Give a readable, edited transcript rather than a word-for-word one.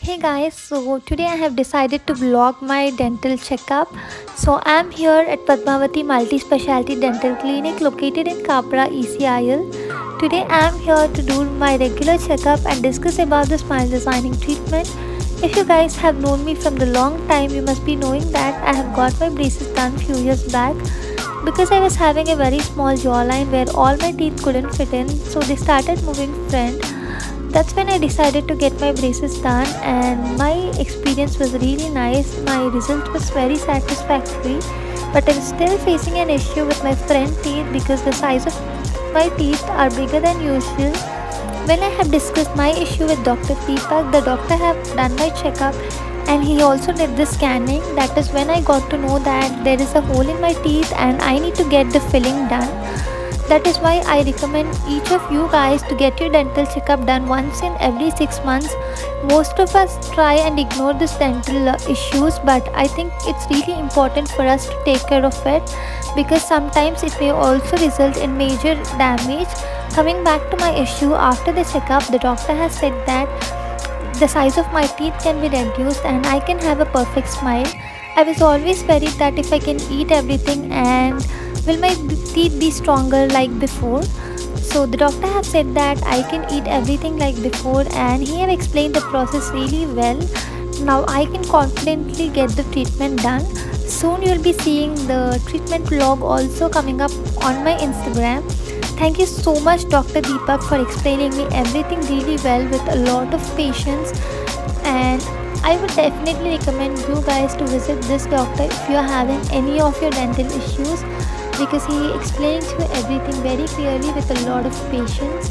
Hey guys, so today I have decided to vlog my dental checkup. So I'm here at Padmavati Multi Specialty Dental Clinic located in Kapra ECIL. Today I'm here to do my regular checkup and discuss about the smile designing treatment. If you guys have known me from the long time, you must be knowing that I have got my braces done few years back because I was having a very small jawline where all my teeth couldn't fit in, so they started moving front. That's when I decided to get my braces done, and my experience was really nice. My result was very satisfactory, but I'm still facing an issue with my front teeth because the size of my teeth are bigger than usual. When I have discussed my issue with Dr. Deepak, the doctor have done my checkup and he also did the scanning. That is when I got to know that there is a hole in my teeth and I need to get the filling done. That is why I recommend each of you guys to get your dental checkup done once in every 6 months. Most of us try and ignore this dental issues, but I think it's really important for us to take care of it because sometimes it may also result in major damage. Coming back to my issue, after the checkup, the doctor has said that the size of my teeth can be reduced and I can have a perfect smile. I was always worried that if I can eat everything and will my teeth be stronger like before. So the doctor have said that I can eat everything like before and he have explained the process really well. Now I can confidently get the treatment done. Soon you'll be seeing the treatment vlog also coming up on my Instagram. Thank you so much Dr. Deepak for explaining me everything really well with a lot of patience, and I would definitely recommend you guys to visit this doctor if you are having any of your dental issues because he explains you everything very clearly with a lot of patience.